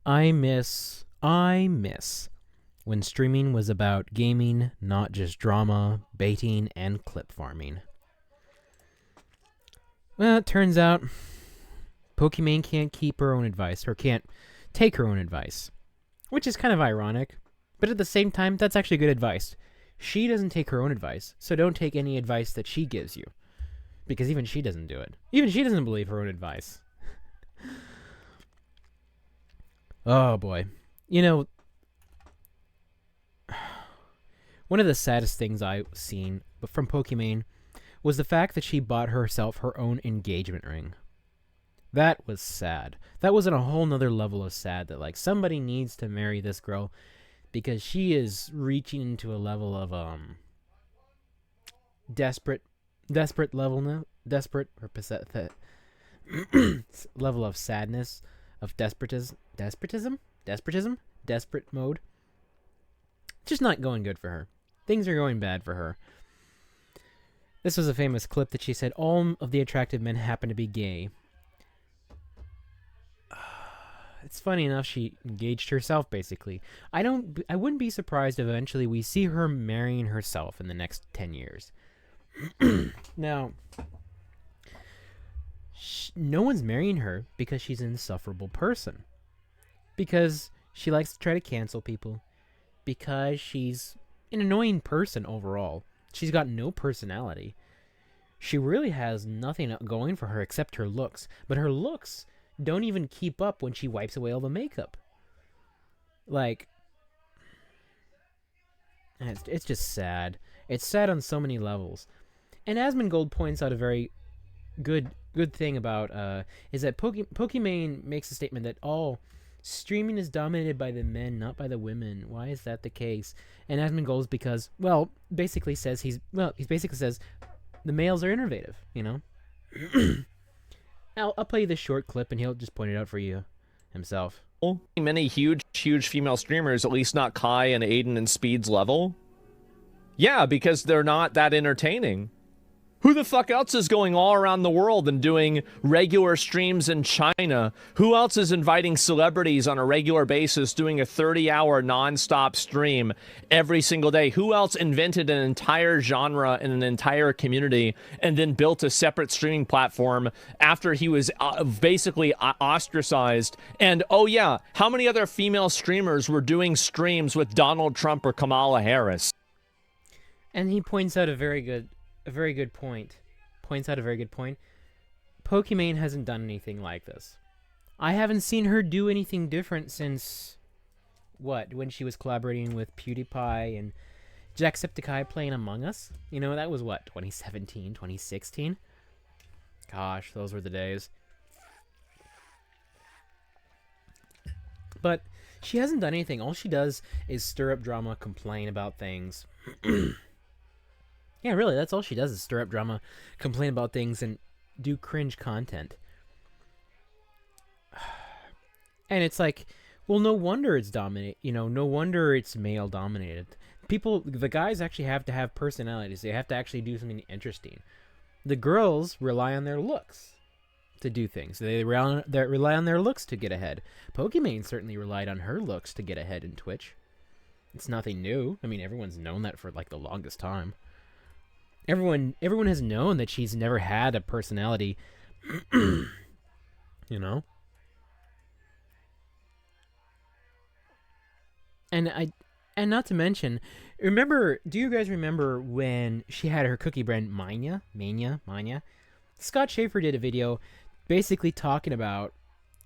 I miss when streaming was about gaming, not just drama, baiting, and clip farming. Well, it turns out Pokimaine can't keep her own advice, or can't take her own advice, which is kind of ironic. But at the same time, that's actually good advice. She doesn't take her own advice, so don't take any advice that she gives you. Because even she doesn't do it. Even she doesn't believe her own advice. Oh boy. You know, one of the saddest things I've seen from Pokimaine was the fact that she bought herself her own engagement ring. That was sad. That was on a whole nother level of sad, that like somebody needs to marry this girl because she is reaching into a level of desperate level now, desperate or pathetic level of sadness, of desperate mode. Just not going good for her. Things are going bad for her. This was a famous clip that she said all of the attractive men happen to be gay. It's funny enough, she engaged herself basically. I wouldn't be surprised if eventually we see her marrying herself in the next 10 years. Now, no one's marrying her because she's an insufferable person. Because she likes to try to cancel people. Because she's an annoying person overall. She's got no personality. She really has nothing going for her except her looks. But her looks don't even keep up when she wipes away all the makeup. Like, it's just sad. It's sad on so many levels. And Asmongold points out a very good thing about is that Pokimaine makes a statement that all streaming is dominated by the men, not by the women. Why is that the case? And Asmongold is because, well, basically says he basically says the males are innovative, you know. I'll play you this short clip and he'll just point it out for you himself. Many huge female streamers, at least not Kai and Aiden and Speed's level. Yeah, because they're not that entertaining. Who the fuck else is going all around the world and doing regular streams in China? Who else is inviting celebrities on a regular basis, doing a 30-hour non-stop stream every single day? Who else invented an entire genre and an entire community and then built a separate streaming platform after he was basically ostracized? And oh yeah, how many other female streamers were doing streams with Donald Trump or Kamala Harris? And he points out a very good point. Pokimaine hasn't done anything like this. I haven't seen her do anything different since, when she was collaborating with PewDiePie and Jacksepticeye playing Among Us? You know, that was 2017, 2016? Gosh, those were the days. But she hasn't done anything. All she does is stir up drama, complain about things. Yeah, really, that's all she does is stir up drama, complain about things, and do cringe content. And it's like, well, no wonder it's no wonder it's male dominated. The guys actually have to have personalities. They have to actually do something interesting. The girls rely on their looks to do things. They rely on their looks to get ahead. Pokimaine certainly relied on her looks to get ahead in Twitch. It's nothing new. I mean, everyone's known that for like the longest time. Everyone has known that she's never had a personality, you know? And not to mention, do you guys remember when she had her cookie brand Mania? Scott Schaefer did a video basically talking about,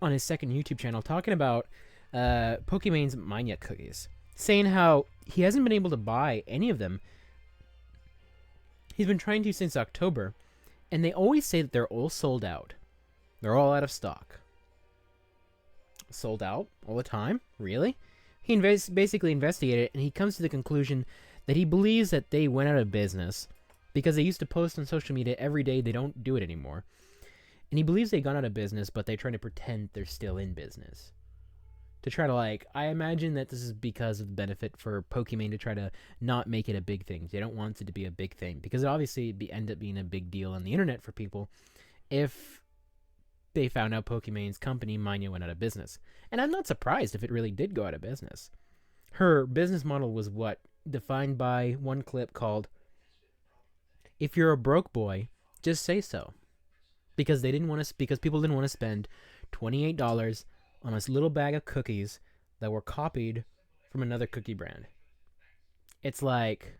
on his second YouTube channel, talking about Pokimaine's Mania cookies, saying how he hasn't been able to buy any of them. He's been trying to since October, and they always say that they're all sold out. They're all out of stock. Sold out all the time? Really? He basically investigated it, and he comes to the conclusion that he believes that they went out of business because they used to post on social media every day. They don't do it anymore. And he believes they gone out of business, but they're trying to pretend they're still in business. To try to, I imagine that this is because of the benefit for Pokimaine to try to not make it a big thing. They don't want it to be a big thing, because obviously it'd end up being a big deal on the internet for people if they found out Pokimaine's company, Mania, went out of business. And I'm not surprised if it really did go out of business. Her business model was what? Defined by one clip called, "If you're a broke boy, just say so." Because people didn't want to spend $28 on this little bag of cookies that were copied from another cookie brand. It's like,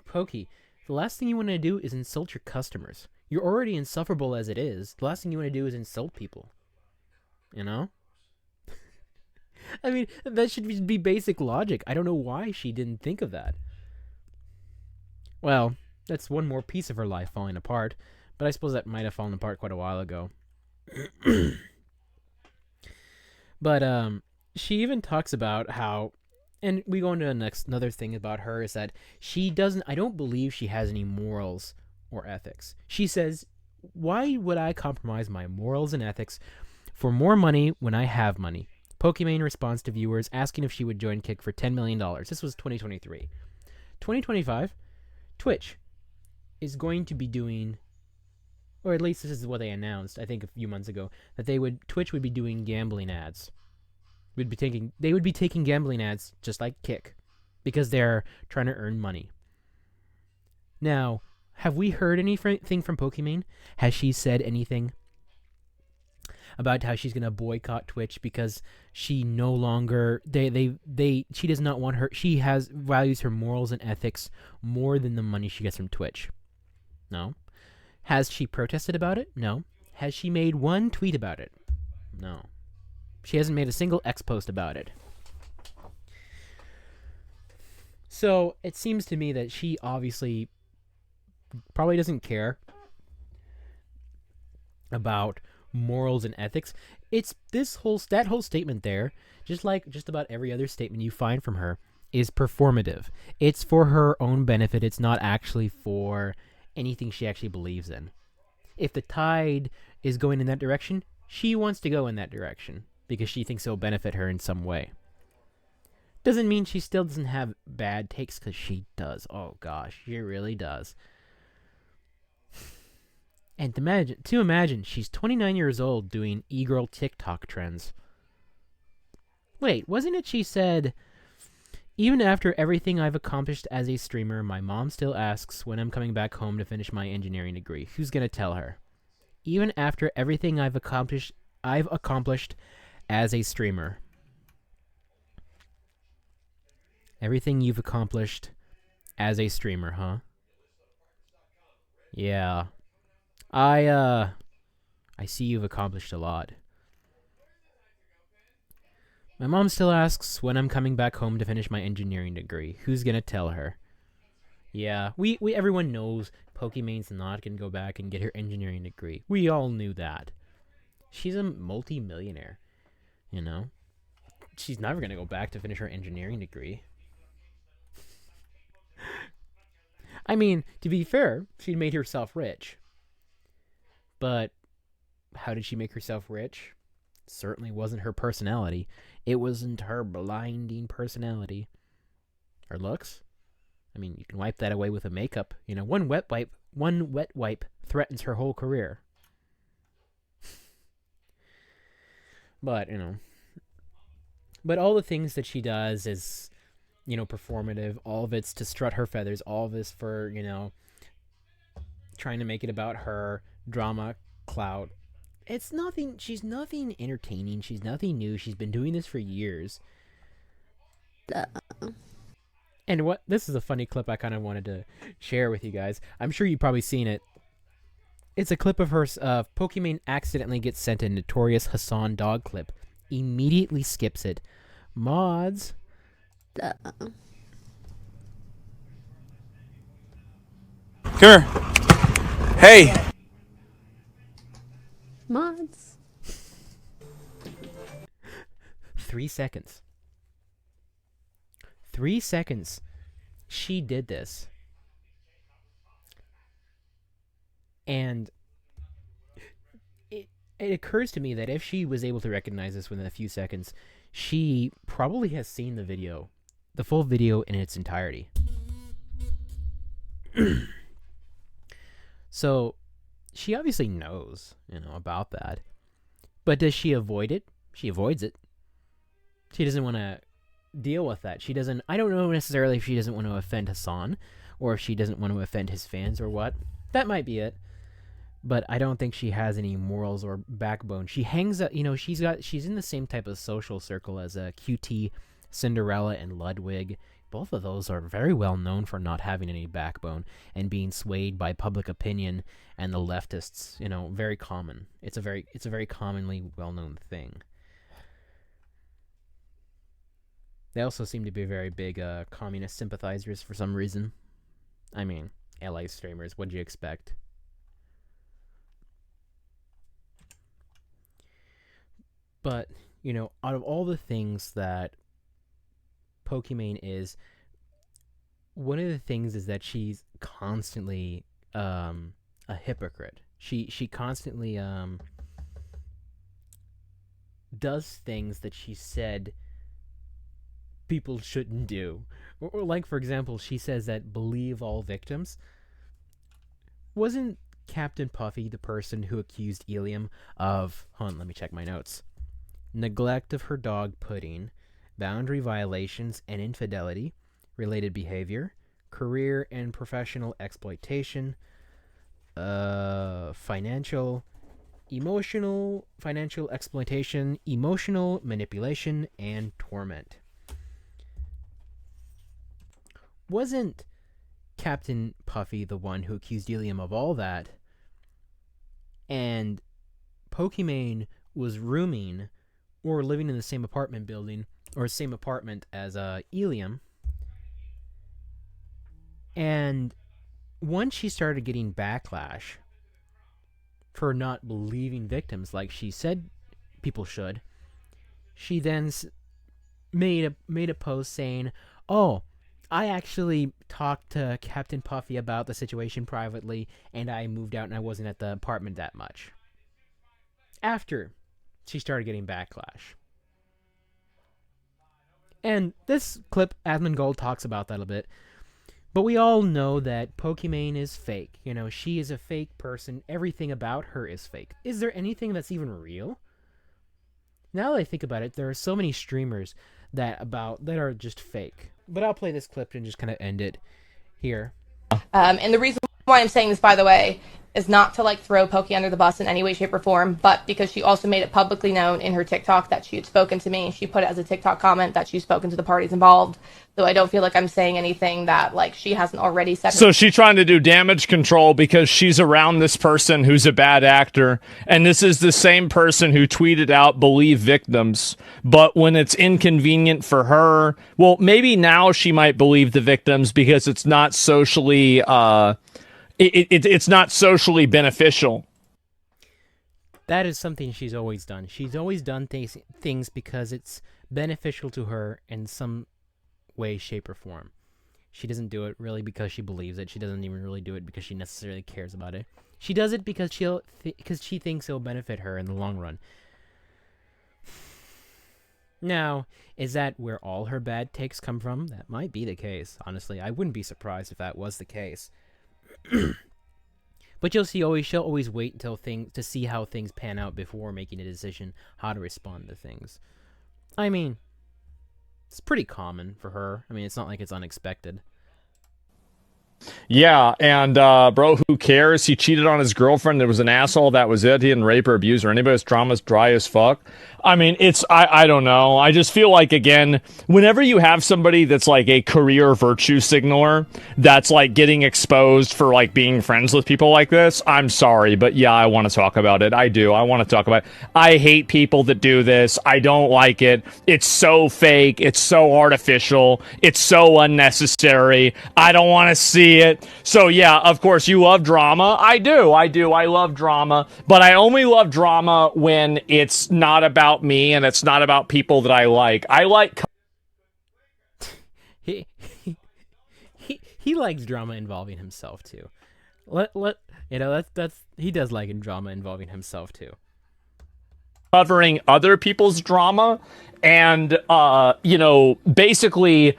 Pokey, the last thing you want to do is insult your customers. You're already insufferable as it is. The last thing you want to do is insult people. You know? I mean, that should be basic logic. I don't know why she didn't think of that. Well, that's one more piece of her life falling apart, but I suppose that might have fallen apart quite a while ago. But she even talks about how, and we go into another thing about her, is that I don't believe she has any morals or ethics. She says, "Why would I compromise my morals and ethics for more money when I have money?" Pokimaine responds to viewers asking if she would join Kick for $10 million. This was 2023. 2025, Twitch is going to be doing, or at least this is what they announced, I think a few months ago, that Twitch would be doing gambling ads. They would be taking gambling ads just like Kick, because they're trying to earn money. Now, have we heard anything from Pokimaine? Has she said anything about how she's gonna boycott Twitch because she no longer she does not want values her morals and ethics more than the money she gets from Twitch? No. Has she protested about it? No. Has she made one tweet about it? No. She hasn't made a single X post about it. So it seems to me that she obviously probably doesn't care about morals and ethics. It's that whole statement there, just like just about every other statement you find from her, is performative. It's for her own benefit. It's not actually for anything she actually believes in. If the tide is going in that direction, she wants to go in that direction because she thinks it'll benefit her in some way. Doesn't mean she still doesn't have bad takes, because she does. Oh gosh, she really does. And to imagine, she's 29 years old doing e-girl TikTok trends. Wait, wasn't it she said, "Even after everything I've accomplished as a streamer, my mom still asks when I'm coming back home to finish my engineering degree. Who's gonna tell her? Even after everything I've accomplished as a streamer." Everything you've accomplished as a streamer, huh? Yeah. I see you've accomplished a lot. My mom still asks when I'm coming back home to finish my engineering degree. Who's gonna tell her? Yeah, we everyone knows Pokimaine's not gonna go back and get her engineering degree. We all knew that. She's a multi-millionaire, you know? She's never gonna go back to finish her engineering degree. I mean, to be fair, she made herself rich. But how did she make herself rich? Certainly wasn't her personality. It wasn't her blinding personality. Her looks? I mean, you can wipe that away with a makeup. You know, one wet wipe threatens her whole career. But, you know. But all the things that she does is, you know, performative. All of it's to strut her feathers. All of this for, you know, trying to make it about her. Drama, clout. It's nothing. She's nothing entertaining. She's nothing new. She's been doing this for years. And this is a funny clip I kind of wanted to share with you guys. I'm sure you've probably seen it. It's a clip of her. Pokimaine accidentally gets sent a Notorious Hassan dog clip. Immediately skips it. Mods. Come here. Hey. Mods. 3 seconds. 3 seconds. She did this. And it occurs to me that if she was able to recognize this within a few seconds, she probably has seen the video, the full video in its entirety. So she obviously knows, you know, about that. But does she avoid it? She avoids it. She doesn't want to deal with that. She doesn't. I don't know necessarily if she doesn't want to offend Hassan, or if she doesn't want to offend his fans, or what. That might be it. But I don't think she has any morals or backbone. She hangs out. She's in the same type of social circle as QT, Cinderella, and Ludwig. Both of those are very well known for not having any backbone and being swayed by public opinion and the leftists. Very common. It's a very commonly well known thing. They also seem to be very big communist sympathizers for some reason. I mean, LA streamers, what'd you expect? But, out of all the things that Pokimaine is, one of the things is that she's constantly a hypocrite. She constantly does things that she said people shouldn't do. Or like, for example, she says that believe all victims. Wasn't Captain Puffy the person who accused Ilium of, hold on, let me check my notes, neglect of her dog Pudding, boundary violations and infidelity, related behavior, career and professional exploitation, financial exploitation, emotional manipulation, and torment. Wasn't Captain Puffy the one who accused Ilium of all that? And Pokimaine was rooming or living in the same apartment building or same apartment as Ilium. And once she started getting backlash for not believing victims like she said people should, she then made a post saying, "Oh, I actually talked to Captain Puffy about the situation privately, and I moved out and I wasn't at the apartment that much." After she started getting backlash. And this clip, Asmongold talks about that a bit. But we all know that Pokimaine is fake. She is a fake person. Everything about her is fake. Is there anything that's even real? Now that I think about it, there are so many streamers that are just fake. But I'll play this clip and just kind of end it here. And the reason why I'm saying this, by the way, is not to throw Pokey under the bus in any way, shape, or form, but because she also made it publicly known in her TikTok that she had spoken to me. She put it as a TikTok comment that she's spoken to the parties involved. So I don't feel like I'm saying anything that she hasn't already said. So she's trying to do damage control because she's around this person who's a bad actor, and this is the same person who tweeted out "believe victims." But when it's inconvenient for her, well, maybe now she might believe the victims because it's not socially it's not socially beneficial. That is something she's always done. She's always done things because it's beneficial to her in some way, shape, or form. She doesn't do it really because she believes it. She doesn't even really do it because she necessarily cares about it. She does it because she thinks it'll benefit her in the long run. Now, is that where all her bad takes come from? That might be the case, honestly. I wouldn't be surprised if that was the case. But she'll always wait until to see how things pan out before making a decision how to respond to things. I mean, it's pretty common for her. I mean, it's not like it's unexpected. Yeah, and bro, who cares? He cheated on his girlfriend. There was an asshole. That was it. He didn't rape or abuse her. Anybody's drama's dry as fuck. I mean, I don't know. I just feel like, again, whenever you have somebody that's a career virtue signaler that's getting exposed for being friends with people like this, I'm sorry, but yeah, I want to talk about it. I do. I want to talk about it. I hate people that do this. I don't like it. It's so fake. It's so artificial. It's so unnecessary. I don't want to see it. So yeah, of course, you love drama. I do. I love drama, but I only love drama when it's not about me and it's not about people that I like. I like. He likes drama involving himself too. That's he does like drama involving himself too. Covering other people's drama and basically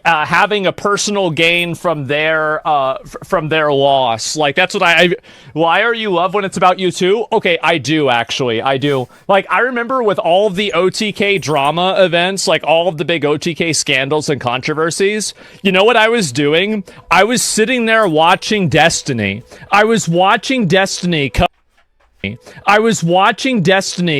having a personal gain from their loss. Like, that's what I why are you love when it's about you too? Okay, I do, actually. I do. Like, I remember with all of the OTK drama events, like all of the big OTK scandals and controversies, you know what I was doing? I was sitting there watching Destiny. I was watching Destiny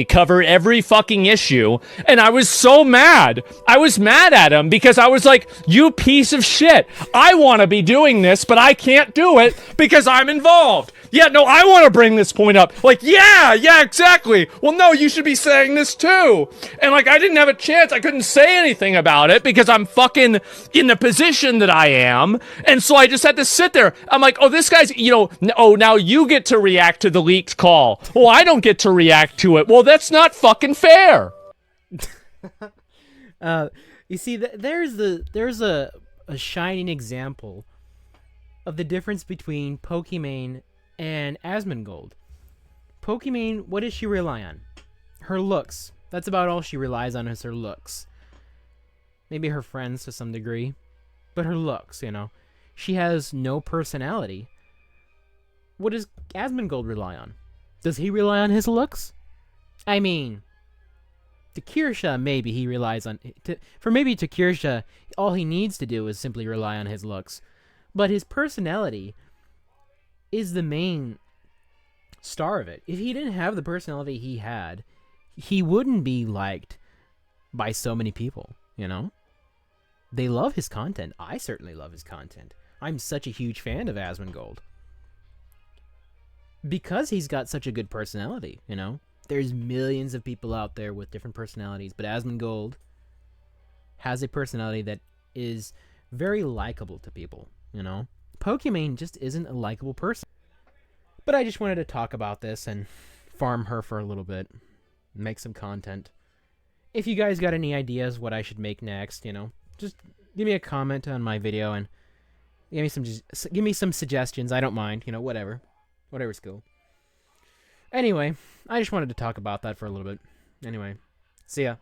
cover every fucking issue, and I was so mad. I was mad at him because I was like, you piece of shit. I want to be doing this, but I can't do it because I'm involved. Yeah, no, I want to bring this point up. Like, yeah, exactly. Well, no, you should be saying this too. And like, I didn't have a chance. I couldn't say anything about it because I'm fucking in the position that I am. And so I just had to sit there. I'm like, oh, this guy's, now you get to react to the leaked call. Well, I don't get to react to it. Well, that's not fucking fair. You see, there's a shining example of the difference between Pokimaine and Asmongold. Pokimaine, what does she rely on? Her looks. That's about all she relies on, is her looks. Maybe her friends to some degree, but her looks, She has no personality. What does Asmongold rely on? Does he rely on his looks? I mean, to Kirsha, maybe he relies on... to Kirsha, all he needs to do is simply rely on his looks. But his personality is the main star of it. If he didn't have the personality he had, he wouldn't be liked by so many people, They love his content. I certainly love his content. I'm such a huge fan of Asmongold. Because he's got such a good personality, There's millions of people out there with different personalities, but Asmongold has a personality that is very likable to people, Pokimaine just isn't a likable person. But I just wanted to talk about this and farm her for a little bit, make some content. If you guys got any ideas what I should make next, just give me a comment on my video and give me some suggestions. I don't mind, whatever. Whatever's cool. Anyway, I just wanted to talk about that for a little bit. Anyway, see ya.